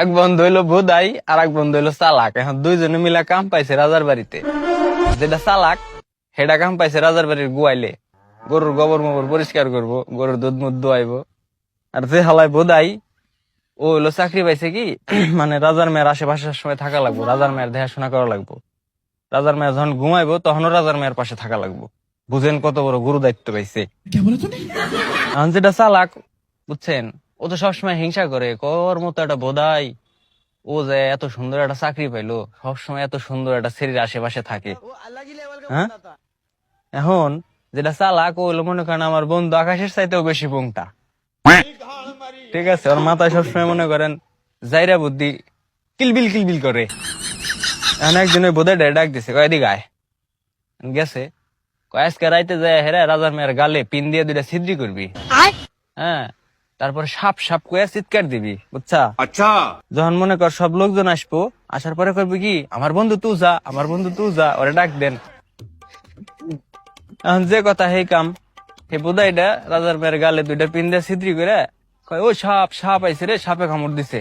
এক বন্ধু হইলো বোধাই আর এক বন্ধু হইলো চালাক। এখন দুইজনে মিলা কাম পাইছে রাজার বাড়িতে। যেটা চালাক সেটা কাম পাইছে রাজার বাড়ির গুয়াইলে, গরুর গোবর মোবর পরিষ্কার করবো, গরুর দুধ মুধ দোয়াইবো। আর যে হালায় বোধাই ও হইলো চাকরি পাইছে কি মানে রাজার মেয়ের আশেপাশের সময় থাকা লাগবো, রাজার মেয়ের দেখাশোনা করা লাগবো। রাজার মেয়ে যখন ঘুমাইবো তখনও রাজার মেয়ের পাশে থাকা লাগবো। বুঝেন কত বড় গুরু দায়িত্ব পাইছে। এখন যেটা চালাক বুঝছেন, ও তো সবসময় হিংসা করে, কর মতো একটা বোধাই ও যে এত সুন্দর একটা চাকরি পাইলো, সবসময় এত সুন্দর একটা ছেলের আশেপাশে থাকে। হ্যাঁ, এখন যেটা চালাক ও হলো মনে করেন আমার বন্ধু আকাশের চাইতেও বেশি পোংটা। ঠিক আছে, ওর মাথায় সবসময় মনে করেন জাইরা বুদ্ধি কিলবিল কিলবিল করে। এখন একদিন ওই বোধাই ডাক দিছে, কয়দিক আয়। গেছে, আজকে রাইতে যায় হেরা রাজার মেয়ের গালে পিন দিয়ে দুইটা ছিদ্রি করবি। হ্যাঁ, তারপর সাপ সাপ কয়ে চিৎকার দিবি, বুঝছা? अच्छा যখন মনে কর সব লোকজন আসবো, আসার পরে করবি কি, আমার বন্ধু তুই যা, আমার বন্ধু তুই যা, ওরে ডাক দেন। এখন যে কথা সেই কাম। হে বোধাইটা রাজার মেয়ের গালে দুইটা পিন দিয়ে ছিদ্রি করে কয়, ও সাপ সাপ আইছে রে, সাপে কামড় দিছে।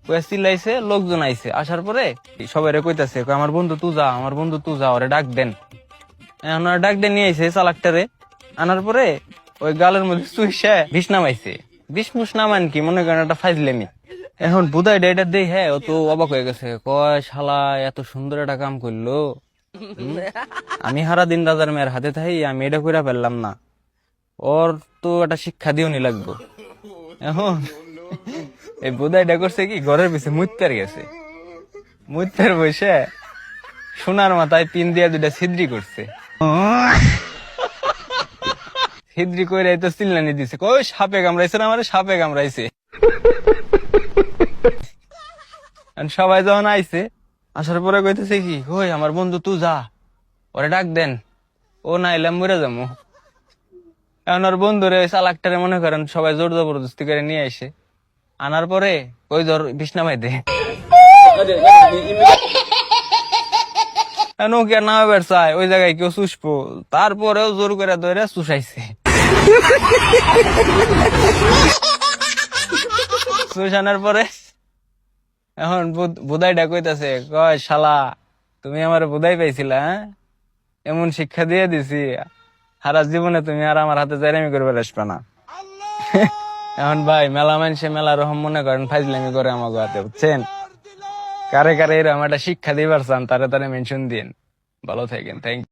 কয়ে চিল্লাইছে, লোকজন আইছে। আসার পরে সবাই কইতাছে, আমার বন্ধু তুই যা, আমার বন্ধু তুই যা, ওরে ডাক দেন। এখন ওরা ডাক দিয়ে নিয়ে আইছে চালাকটারে। আনার পরে ওই গালের মধ্যে চুইসে বিষ নামাইছে। বিষ মুষ নামান কি মনে করেন একটা ফাইজলেমি। এখন বুধাই এটা দেই, হ্যাঁ ও তো অবাক হয়ে গেছে, কয় শালা এত সুন্দর একটা কাম করলো। আমি সারা দিন রাজার মেয়ের হাতে থাই, আমি এটা কইরা ফেললাম না, ওর তো একটা শিক্ষা দিও নি লাগবো। এখন এই বুধাইটা করছে কি, ঘরের পিছে মুইতার গেছে, মুইতার বসে সোনার মাথায় পিন দিয়ে দুইটা ছিদ্রি করছে। ছিদ্রি করে তো চিল্লানি দিছে, কই সাপে কামড়াইছে না, আমার সাপে কামড়াইছে। সবাই যখন আইছে, আসার পরে কইতেছে কি, কই আমার বন্ধু তুই যা, ওরে ডাক দেন, ও না এলাম মরে যাবো। এখন ওর বন্ধুরে চালাকটারে মনে করেন সবাই জোর জবরদস্তি করে নিয়ে আসে। আনার পরে ওই ধর বিছনা ভাই দে নৌকে নামাবার চায়, ওই জায়গায় কেউ চুষবো, তারপরেও জোর করে ধরে চুষাইছে। চুষানোর পরে এখন বোধাইটা কইতাছে, কয় শালা তুমি আমার বোধাই পাইছিলা, হ্যাঁ এমন শিক্ষা দিয়ে দিছি, সারা জীবনে তুমি আর আমার হাতে জাইরামি করবে আসবে না। এখন ভাই মেলা মানুষে মেলা রকম মনে করেন ফাইজলামি করে আমাকে হাতে, বুঝছেন? কারে কারে এরকম একটা শিক্ষা দিবার চান তারে তারে মেনশন দিন। ভালো থাকেন, থ্যাংক ইউ।